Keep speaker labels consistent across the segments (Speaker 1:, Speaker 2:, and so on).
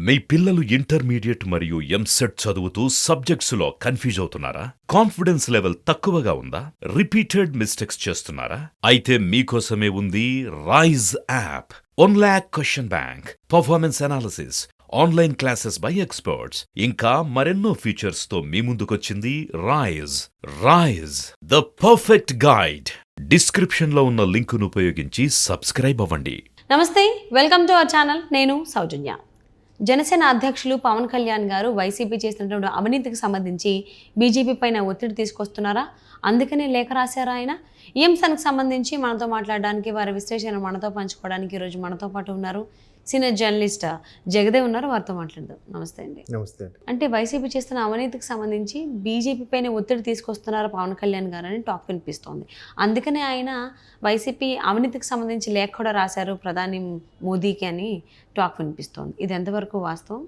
Speaker 1: మీ పిల్లలు ఇంటర్మీడియట్ మరియు ఎంసెట్ చదువుతూ సబ్జెక్ట్స్లో కన్ఫ్యూజ్ అవుతున్నారా? కాన్ఫిడెన్స్ లెవెల్ తక్కువగా ఉందా? రిపీటెడ్ మిస్టేక్స్ చేస్తున్నారా? అయితే మీకోసమే ఉంది Rise app. 1 lakh question bank, performance analysis, online classes by experts, ఇంకా మరెన్నో ఫీచర్స్ తో మీ ముందుకొచ్చింది Rise. Rise, the perfect guide. Description లో ఉన్న లింకును ఉపయోగించి సబ్స్క్రైబ్ అవ్వండి.
Speaker 2: నమస్తే, వెల్కమ్ టు అవర్ ఛానల్. నేను సౌజన్య. జనసేన అధ్యక్షులు పవన్ కళ్యాణ్ గారు వైసీపీ చేసినటువంటి అవినీతికి సంబంధించి బీజేపీ పైన ఒత్తిడి తీసుకొస్తున్నారా? అందుకనే లేఖ రాశారా ఆయన? ఈ అంశానికి సంబంధించి మనతో మాట్లాడడానికి, వారి విశ్లేషణ మనతో పంచుకోవడానికి ఈరోజు మనతో పాటు ఉన్నారు సీనియర్ జర్నలిస్ట్ జగదేవ్ ఉన్నారు. వారితో మాట్లాడదాం. నమస్తే అండి.
Speaker 3: నమస్తే.
Speaker 2: అంటే వైసీపీ చేస్తున్న అవినీతికి సంబంధించి బీజేపీ పైన ఒత్తిడి తీసుకొస్తున్నారు పవన్ కళ్యాణ్ గారు అని టాక్ వినిపిస్తోంది. అందుకనే ఆయన వైసీపీ అవినీతికి సంబంధించి లేఖ కూడా రాశారు ప్రధాని మోదీకి అని టాక్ వినిపిస్తోంది. ఇది ఎంతవరకు వాస్తవం?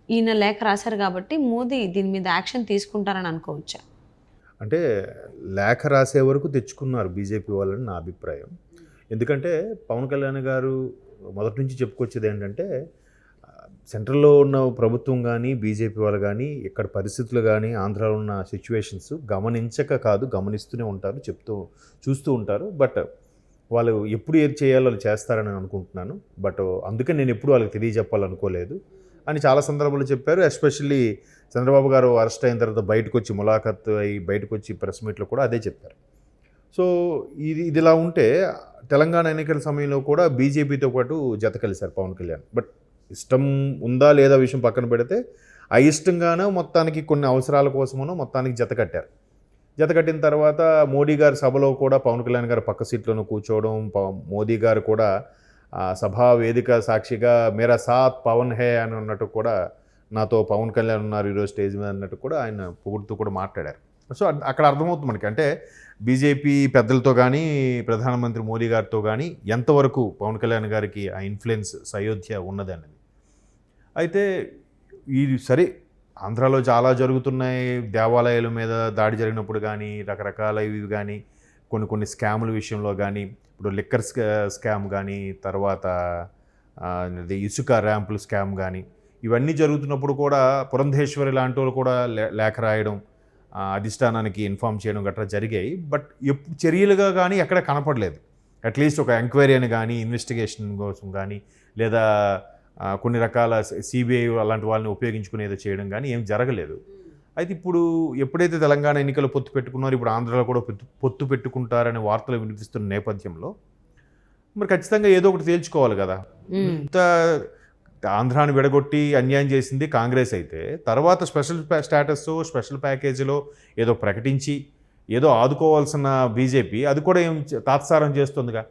Speaker 2: ఈయన లేఖ రాశారు కాబట్టి మోదీ దీని మీద యాక్షన్ తీసుకుంటారని అనుకోవచ్చా?
Speaker 3: అంటే లేఖ రాసే వరకు తెచ్చుకున్నారు బీజేపీ వాళ్ళని నా అభిప్రాయం. ఎందుకంటే పవన్ కళ్యాణ్ గారు మొదటి నుంచి చెప్పుకొచ్చేది ఏంటంటే, సెంట్రల్లో ఉన్న ప్రభుత్వం కానీ బీజేపీ వాళ్ళు కానీ ఇక్కడ పరిస్థితులు కానీ ఆంధ్రాలో ఉన్న సిచ్యువేషన్స్ గమనించక కాదు, గమనిస్తూనే ఉంటారు, చూస్తూ ఉంటారు. బట్ వాళ్ళు ఎప్పుడు ఏది చేయాలో వాళ్ళు చేస్తారని అనుకుంటున్నాను. బట్ అందుకే నేను ఎప్పుడు వాళ్ళకి తెలియజెప్పాలనుకోలేదు అని చాలా సందర్భాలు చెప్పారు. ఎస్పెషల్లీ చంద్రబాబు గారు అరెస్ట్ అయిన తర్వాత బయటకు వచ్చి ములాఖత్ అయ్యి బయటకు వచ్చి ప్రెస్ మీట్లో కూడా అదే చెప్పారు. సో ఇదిలా ఉంటే తెలంగాణ ఎన్నికల సమయంలో కూడా బీజేపీతో పాటు జత కలిశారు పవన్ కళ్యాణ్. బట్ ఇష్టం ఉందా లేదా విషయం పక్కన పెడితే అయిష్టంగానో మొత్తానికి కొన్ని అవసరాల కోసమనో మొత్తానికి జత కట్టారు. జత కట్టిన తర్వాత మోడీ గారి సభలో కూడా పవన్ కళ్యాణ్ గారు పక్క సీట్లోనూ కూర్చోవడం, మోదీ గారు కూడా సభా వేదిక సాక్షిగా మేరా సాత్ పవన్ హే అని అన్నట్టు కూడా, నాతో పవన్ కళ్యాణ్ ఉన్నారు ఈరోజు స్టేజ్ మీద అన్నట్టు కూడా ఆయన పొగుడుతూ కూడా మాట్లాడారు. సో అక్కడ అర్థమవుతుంది మనకి, అంటే బీజేపీ పెద్దలతో కానీ ప్రధానమంత్రి మోదీ గారితో కానీ ఎంతవరకు పవన్ కళ్యాణ్ గారికి ఆ ఇన్ఫ్లుయెన్స్ సయోధ్య ఉన్నది అనేది. అయితే ఇది సరే, ఆంధ్రాలో చాలా జరుగుతున్నాయి. దేవాలయాల మీద దాడి జరిగినప్పుడు కానీ, రకరకాల ఇవి కానీ, కొన్ని స్కాముల విషయంలో కానీ, ఇప్పుడు లిక్కర్ స్కామ్ కానీ, తర్వాత ఇసుక ర్యాంపుల స్కామ్ కానీ, ఇవన్నీ జరుగుతున్నప్పుడు కూడా పురంధేశ్వరి లాంటి వాళ్ళు కూడా లేఖ రాయడం, అధిష్టానానికి ఇన్ఫామ్ చేయడం గట్రా జరిగాయి. బట్ చర్యలుగా కానీ ఎక్కడ కనపడలేదు. అట్లీస్ట్ ఒక ఎంక్వైరీ అని కానీ, ఇన్వెస్టిగేషన్ కోసం కానీ, లేదా కొన్ని రకాల సిబిఐ అలాంటి వాళ్ళని ఉపయోగించుకునేదో చేయడం కానీ ఏం జరగలేదు. అయితే ఇప్పుడు ఎప్పుడైతే తెలంగాణ ఎన్నికలు పొత్తు పెట్టుకున్నారో, ఇప్పుడు ఆంధ్రాలో కూడా పొత్తు పెట్టుకుంటారనే వార్తలు వినిపిస్తున్న నేపథ్యంలో మరి ఖచ్చితంగా ఏదో ఒకటి తేల్చుకోవాలి కదా. ఇంత ఆంధ్రాని విడగొట్టి అన్యాయం చేసింది కాంగ్రెస్ అయితే, తర్వాత స్పెషల్ స్టేటస్, స్పెషల్ ప్యాకేజీలో ఏదో ప్రకటించి ఏదో ఆదుకోవాల్సిన బీజేపీ అది కూడా ఏం తాత్సారం చేస్తుందిగా.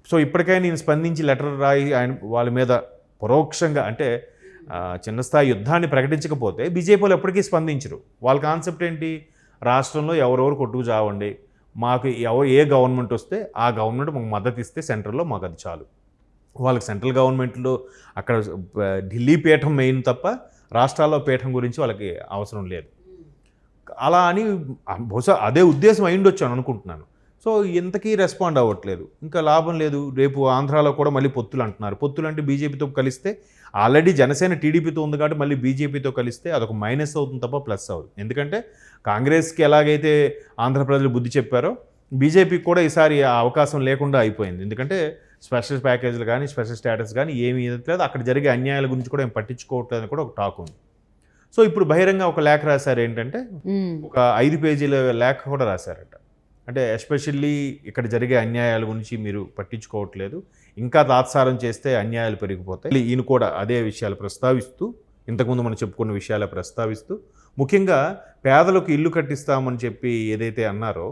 Speaker 3: సో ఇప్పటికైనా నేను స్పందించి లెటర్ రాయి ఆయన వాళ్ళ మీద పరోక్షంగా, అంటే చిన్న స్థాయి యుద్ధాన్ని ప్రకటించకపోతే బీజేపీ వాళ్ళు ఎప్పటికీ స్పందించరు. వాళ్ళ కాన్సెప్ట్ ఏంటి? రాష్ట్రంలో ఎవరెవరు కొట్టుకు చావండి, మాకు ఏ గవర్నమెంట్ వస్తే ఆ గవర్నమెంట్ మాకు మద్దతు ఇస్తే సెంట్రల్లో మాకు అది చాలు. వాళ్ళకి సెంట్రల్ గవర్నమెంట్లో అక్కడ ఢిల్లీ పీఠం మెయిన్ తప్ప రాష్ట్రాల్లో పీఠం గురించి వాళ్ళకి అవసరం లేదు. అలా అని బహుశా అదే ఉద్దేశం అయిండొచ్చు అని అనుకుంటున్నాను. సో ఇంతకీ రెస్పాండ్ అవ్వట్లేదు, ఇంకా లాభం లేదు. రేపు ఆంధ్రాలో కూడా మళ్ళీ పొత్తులు అంటున్నారు. పొత్తులు అంటే బీజేపీతో కలిస్తే, ఆల్రెడీ జనసేన టీడీపీతో ఉంది కాబట్టి మళ్ళీ బీజేపీతో కలిస్తే అదొక మైనస్ అవుతుంది తప్ప ప్లస్ అవ్వదు. ఎందుకంటే కాంగ్రెస్కి ఎలాగైతే ఆంధ్ర ప్రజలు బుద్ధి చెప్పారో, బీజేపీకి కూడా ఈసారి ఆ అవకాశం లేకుండా అయిపోయింది. ఎందుకంటే స్పెషల్ ప్యాకేజీలు కానీ, స్పెషల్ స్టేటస్ కానీ ఏమీ ఇవ్వట్లేదు. అక్కడ జరిగే అన్యాయాల గురించి కూడా ఏం పట్టించుకోవట్లేదు అని కూడా ఒక టాక్ ఉంది. సో ఇప్పుడు బహిరంగ ఒక లేఖ రాశారు. ఏంటంటే ఒక 5 పేజీల లేఖ కూడా రాశారట. అంటే ఎస్పెషల్లీ ఇక్కడ జరిగే అన్యాయాల గురించి మీరు పట్టించుకోవట్లేదు, ఇంకా తాత్సారం చేస్తే అన్యాయాలు పెరిగిపోతాయి. ఈయన కూడా అదే విషయాలు ప్రస్తావిస్తూ, ఇంతకుముందు మనం చెప్పుకున్న విషయాలు ప్రస్తావిస్తూ, ముఖ్యంగా పేదలకు ఇల్లు కట్టిస్తామని చెప్పి ఏదైతే అన్నారో,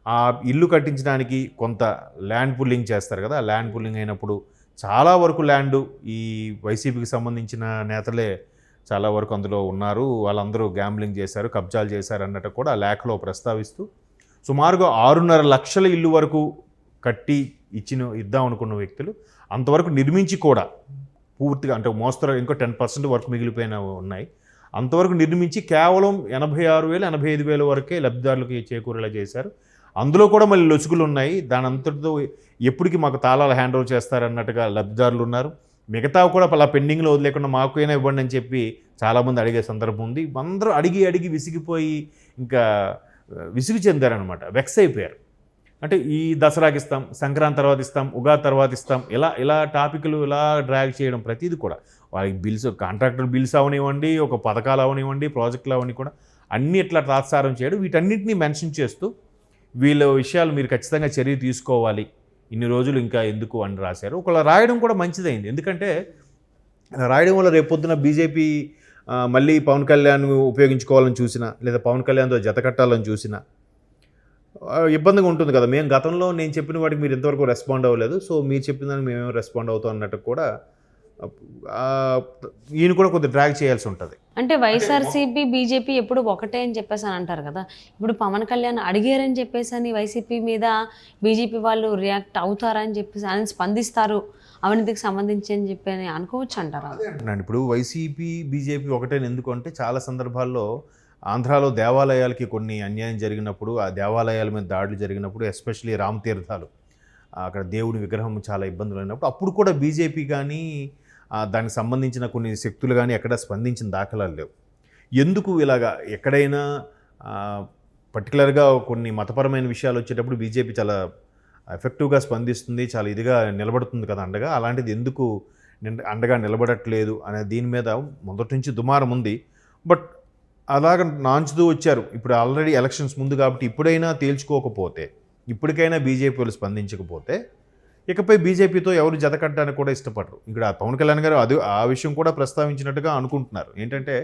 Speaker 3: ఆ ఇల్లు కట్టించడానికి కొంత ల్యాండ్ పుల్లింగ్ చేస్తారు కదా. ఆ ల్యాండ్ పుల్లింగ్ అయినప్పుడు చాలా వరకు ల్యాండు ఈ వైసీపీకి సంబంధించిన నేతలే చాలా వరకు అందులో ఉన్నారు, వాళ్ళందరూ గ్యాంబ్లింగ్ చేశారు, కబ్జాలు చేశారు అన్నట్టు కూడా ఆ లేఖలో ప్రస్తావిస్తూ, సుమారుగా 6.5 లక్షల ఇల్లు వరకు కట్టి ఇద్దాం అనుకున్న వ్యక్తులు అంతవరకు నిర్మించి కూడా పూర్తిగా, అంటే మోస్తరు ఇంకో 10% వరకు మిగిలిపోయిన ఉన్నాయి, అంతవరకు నిర్మించి కేవలం 86,000 85,000 వరకే లబ్ధిదారులకు చేకూరేలా చేశారు. అందులో కూడా మళ్ళీ లొసుగులు ఉన్నాయి. దాని అంతటితో ఎప్పటికీ మాకు తాళాలు హ్యాండ్ ఓవర్ చేస్తారన్నట్టుగా లబ్ధిదారులు ఉన్నారు. మిగతా కూడా అలా పెండింగ్లో వదిలేకుండా మాకైనా ఇవ్వండి అని చెప్పి చాలామంది అడిగే సందర్భం ఉంది. అందరూ అడిగి విసిగిపోయి ఇంకా విసుగు చెందారనమాట, వెక్స్ అయిపోయారు. అంటే ఈ దసరాకి ఇస్తాం, సంక్రాంతి తర్వాత ఇస్తాం, ఉగాది తర్వాత ఇస్తాం, ఇలా టాపిక్లు ఇలా డ్రాగ్ చేయడం ప్రతిదీ కూడా వాళ్ళకి బిల్స్, కాంట్రాక్టర్ బిల్స్ అవనివ్వండి, ఒక పథకాలు అవనివ్వండి, ప్రాజెక్టులు అవని కూడా అన్నీ ఇట్లా తాత్సారం చేయడం, వీటన్నిటిని మెన్షన్ చేస్తూ వీళ్ళ విషయాలు మీరు ఖచ్చితంగా చర్య తీసుకోవాలి, ఇన్ని రోజులు ఇంకా ఎందుకు అని రాశారు. ఒకవేళ రాయడం కూడా మంచిదైంది, ఎందుకంటే రాయడం వల్ల రేపొద్దున బీజేపీ మళ్ళీ పవన్ కళ్యాణ్ ఉపయోగించుకోవాలని చూసినా, లేదా పవన్ కళ్యాణ్తో జత కట్టాలని చూసినా ఇబ్బందిగా ఉంటుంది కదా. మేము గతంలో నేను చెప్పిన వాటికి మీరు ఇంతవరకు రెస్పాండ్ అవ్వలేదు, సో మీరు చెప్పిన దానికి మేమేమో రెస్పాండ్ అవుతాం అన్నట్టు కూడా ఈయన కూడా కొద్దిగా డ్రాగ్ చేయాల్సి ఉంటుంది.
Speaker 2: అంటే వైఎస్ఆర్సీపీ బీజేపీ ఎప్పుడు ఒకటే అని చెప్పేసి అని అంటారు కదా. ఇప్పుడు పవన్ కళ్యాణ్ అడిగారని చెప్పేసి అని వైసీపీ మీద బీజేపీ వాళ్ళు రియాక్ట్ అవుతారని చెప్పేసి ఆయన స్పందిస్తారు అవినీతికి సంబంధించి అని చెప్పి అని అనుకోవచ్చు అంటారా?
Speaker 3: ఇప్పుడు వైసీపీ బీజేపీ ఒకటే ఎందుకు అంటే, చాలా సందర్భాల్లో ఆంధ్రాలో దేవాలయాలకి కొన్ని అన్యాయం జరిగినప్పుడు, ఆ దేవాలయాల మీద దాడులు జరిగినప్పుడు, ఎస్పెషలీ రామ్ తీర్థాలు, అక్కడ దేవుని విగ్రహం చాలా ఇబ్బందులు అయినప్పుడు అప్పుడు కూడా బీజేపీ కానీ దానికి సంబంధించిన కొన్ని శక్తులు కానీ ఎక్కడ స్పందించిన దాఖలాలు లేవు. ఎందుకు ఇలాగా ఎక్కడైనా పర్టికులర్గా కొన్ని మతపరమైన విషయాలు వచ్చేటప్పుడు బీజేపీ చాలా ఎఫెక్టివ్గా స్పందిస్తుంది, చాలా ఇదిగా నిలబడుతుంది కదా అండగా, అలాంటిది ఎందుకు అండగా నిలబడట్లేదు అనే దీని మీద మొదటి నుంచి దుమారం ఉంది. బట్ అలాగ నాంచుతూ వచ్చారు. ఇప్పుడు ఆల్రెడీ ఎలక్షన్స్ ముందు కాబట్టి ఇప్పుడైనా తేల్చుకోకపోతే, ఇప్పటికైనా బీజేపీ వాళ్ళు స్పందించకపోతే ఇకపై బీజేపీతో ఎవరు జతకట్టడానికి కూడా ఇష్టపడరు. ఇక్కడ పవన్ కళ్యాణ్ గారు ఆ విషయం కూడా ప్రస్తావించినట్టుగా అనుకుంటున్నారు. ఏంటంటే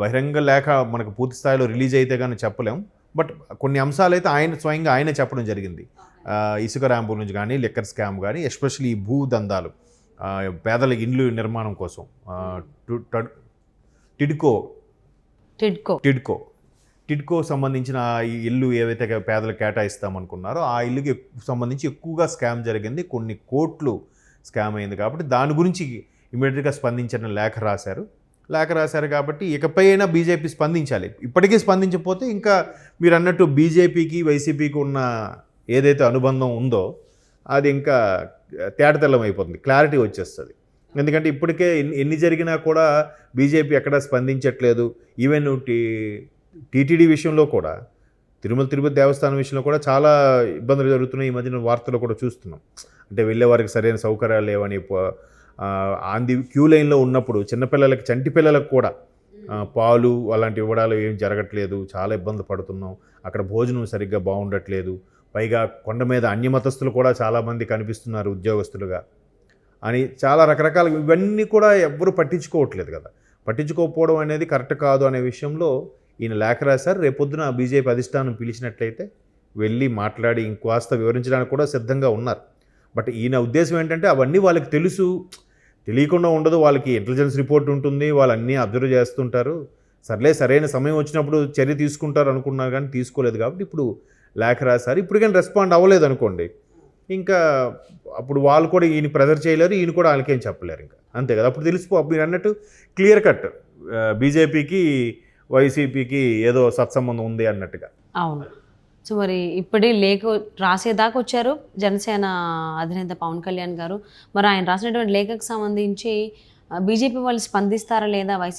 Speaker 3: బహిరంగ లేఖ మనకు పూర్తి స్థాయిలో రిలీజ్ అయితే కానీ చెప్పలేం, బట్ కొన్ని అంశాలు అయితే స్వయంగా ఆయనే చెప్పడం జరిగింది. ఇసుక ర్యాంపు నుంచి కానీ, లిక్కర్ స్కామ్ కానీ, ఎస్పెషల్లీ ఈ భూ దందాలు, పేదల ఇండ్లు నిర్మాణం కోసం టిడ్కో సంబంధించిన ఈ ఇల్లు ఏవైతే పేదలు కేటాయిస్తామనుకున్నారో ఆ ఇల్లుకి సంబంధించి ఎక్కువగా స్కామ్ జరిగింది, కొన్ని కోట్లు స్కామ్ అయింది. కాబట్టి దాని గురించి ఇమీడియట్గా స్పందించిన లేఖ రాశారు కాబట్టి ఇకపై అయినా బీజేపీ స్పందించాలి. ఇప్పటికీ స్పందించకపోతే ఇంకా మీరు అన్నట్టు బీజేపీకి వైసీపీకి ఉన్న ఏదైతే అనుబంధం ఉందో అది ఇంకా తేటతెల్లం అయిపోతుంది, క్లారిటీ వచ్చేస్తుంది. ఎందుకంటే ఇప్పటికే ఎన్ని జరిగినా కూడా బీజేపీ ఎక్కడా స్పందించట్లేదు. ఈవెన్ టీటీడీ విషయంలో కూడా, తిరుపతి దేవస్థానం విషయంలో కూడా చాలా ఇబ్బందులు జరుగుతున్నాయి. ఈ మధ్యన వార్తలు కూడా చూస్తున్నాం. అంటే వెళ్ళే వారికి సరైన సౌకర్యాలు లేవని, ఆంది క్యూ లైన్లో ఉన్నప్పుడు చిన్నపిల్లలకి, చంటి పిల్లలకు కూడా పాలు అలాంటి ఇవ్వడాలు ఏం జరగట్లేదు, చాలా ఇబ్బంది పడుతున్నాం. అక్కడ భోజనం సరిగ్గా బాగుండట్లేదు. పైగా కొండ మీద అన్యమతస్థులు కూడా చాలామంది కనిపిస్తున్నారు ఉద్యోగస్తులుగా అని చాలా రకరకాల ఇవన్నీ కూడా ఎవ్వరూ పట్టించుకోవట్లేదు కదా. పట్టించుకోకపోవడం అనేది కరెక్ట్ కాదు అనే విషయంలో ఈయన లేఖ రాశారు. రేపొద్దున బీజేపీ అధిష్టానం పిలిచినట్లయితే వెళ్ళి మాట్లాడి ఇంకాస్త వివరించడానికి కూడా సిద్ధంగా ఉన్నారు. బట్ ఈయన ఉద్దేశం ఏంటంటే అవన్నీ వాళ్ళకి తెలుసు, తెలియకుండా ఉండదు, వాళ్ళకి ఇంటెలిజెన్స్ రిపోర్ట్ ఉంటుంది, వాళ్ళు అన్నీ అబ్జర్వ్ చేస్తుంటారు, సరైన సమయం వచ్చినప్పుడు చర్య తీసుకుంటారు అనుకున్నారు కానీ తీసుకోలేదు. కాబట్టి ఇప్పుడు లేఖ రాశారు. ఇప్పుడు కానీ రెస్పాండ్ అవ్వలేదు అనుకోండి, ఇంకా అప్పుడు వాళ్ళు కూడా ఈయన ప్రెజర్ చేయలేరు, ఈయన కూడా వాళ్ళకేం చెప్పలేరు, ఇంకా అంతే కదా. అప్పుడు మీరు అన్నట్టు క్లియర్ కట్ బీజేపీకి వైసీపీకి ఏదో సత్సంబంధం ఉంది అన్నట్టుగా.
Speaker 2: అవును. సో మరి ఇప్పుడే లేఖ రాసేదాకా వచ్చారు జనసేన అధినేత పవన్ కళ్యాణ్ గారు. మరి ఆయన రాసినటువంటి లేఖకు సంబంధించి బీజేపీ వాళ్ళు స్పందిస్తారా లేదా, వైసీపీ